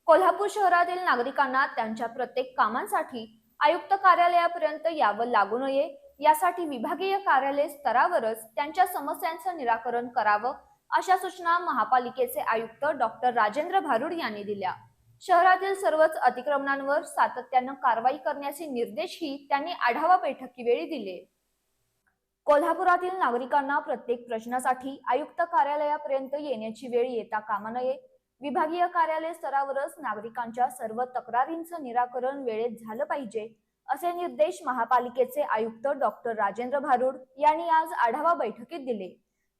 कोल्हापूर शहरातील नागरिकांना त्यांच्या प्रत्येक कामांसाठी आयुक्त कार्यालयापर्यंत यावं लागू नये यासाठी विभागीय कार्यालय स्तरावरच त्यांच्या समस्यांचं निराकरण करावं अशा सूचना महापालिकेचे आयुक्त डॉक्टर राजेंद्र भारुड यांनी दिल्या। शहरातील सर्वच अतिक्रमणांवर सातत्यानं कारवाई करण्याचे निर्देशही त्यांनी आढावा बैठकीवेळी दिले। कोल्हापुरातील नागरिकांना प्रत्येक प्रश्नासाठी आयुक्त कार्यालयापर्यंत येण्याची वेळ येता कामा नये। विभागीय कार्यालय स्तरावरच नागरिकांच्या सर्व तक्रारींचं निराकरण वेळेत झालं पाहिजे असे निर्देश महापालिकेचे आयुक्त डॉक्टर राजेंद्र भारुड यांनी आज आढावा बैठकीत दिले।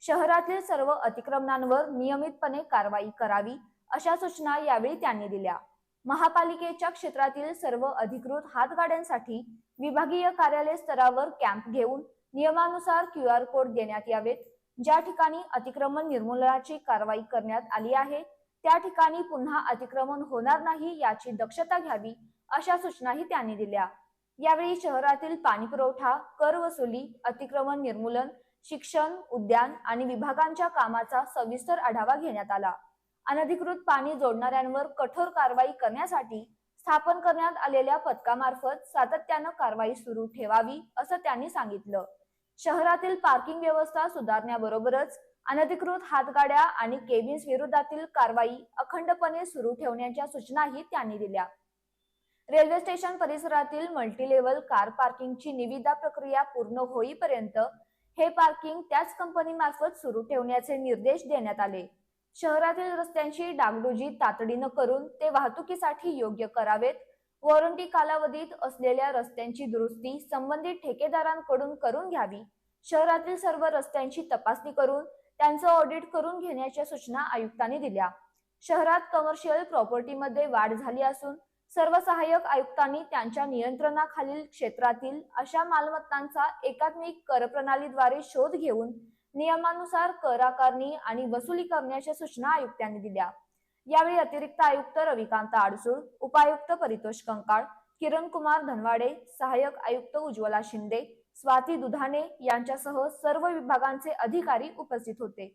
शहरातील सर्व अतिक्रमणांवर नियमितपणे कारवाई करावी अशा सूचना यावेळी त्यांनी दिल्या। महापालिकेच्या क्षेत्रातील सर्व अधिकृत हातगाड्यांसाठी विभागीय कार्यालय स्तरावर कॅम्प घेऊन नियमानुसार QR कोड देण्यात यावेत। ज्या ठिकाणी अतिक्रमण निर्मूलनाची कारवाई करण्यात आली आहे त्या ठिकाणी पुन्हा अतिक्रमण होणार नाही याची दक्षता घ्यावी अशा सूचनाही त्यांनी दिल्या। यावेळी शहरातील पाणीपुरवठा, कर वसुली, अतिक्रमण निर्मूलन, शिक्षण, उद्यान आणि विभागांच्या कामाचा सविस्तर आढावा घेण्यात आला। अनधिकृत पाणी जोडणाऱ्यांवर कठोर कारवाई करण्यासाठी स्थापन करण्यात आलेल्या पथकामार्फत सातत्यानं कारवाई सुरू ठेवावी असं त्यांनी सांगितलं। शहरातील पार्किंग व्यवस्था सुधारण्याबरोबरच अनधिकृत हातगाड्या आणि केबिन्स विरोधातील कारवाई अखंडपणे सुरू ठेवण्याच्या सूचनाही त्यांनी दिल्या। रेल्वे स्टेशन परिसरातील मल्टीलेव्हल कार पार्किंगची निविदा प्रक्रिया पूर्ण होईपर्यंत हे पार्किंग त्याच कंपनीमार्फत सुरू ठेवण्याचे निर्देश देण्यात आले। शहरातील रस्त्यांची डागडुजी तातडीनं करून ते वाहतुकीसाठी योग्य करावेत। वॉरंटी कालावधीत असलेल्या रस्त्यांची दुरुस्ती संबंधित ठेकेदारांकडून करून घ्यावी। शहरातील सर्व रस्त्यांची तपासणी करून त्यांचं ऑडिट करून घेण्याच्या सूचना आयुक्तांनी दिल्या। शहरात कमर्शियल प्रॉपर्टीमध्ये वाढ झाली असून सर्व सहाय्यक आयुक्तांनी त्यांच्या नियंत्रणाखालील क्षेत्रातील अशा मालमत्तांचा एकात्मिक कर प्रणालीद्वारे शोध घेऊन नियमानुसार कर आकारणी आणि वसुली करण्याच्या सूचना आयुक्तांनी दिल्या। यावेळी अतिरिक्त आयुक्त रविकांत आडसूळ, उपायुक्त परितोष कंकाळ, किरण कुमार धनवाडे, सहाय्यक आयुक्त उज्ज्वला शिंदे, स्वाती दुधाणे यांच्यासह सर्व विभागांचे अधिकारी उपस्थित होते।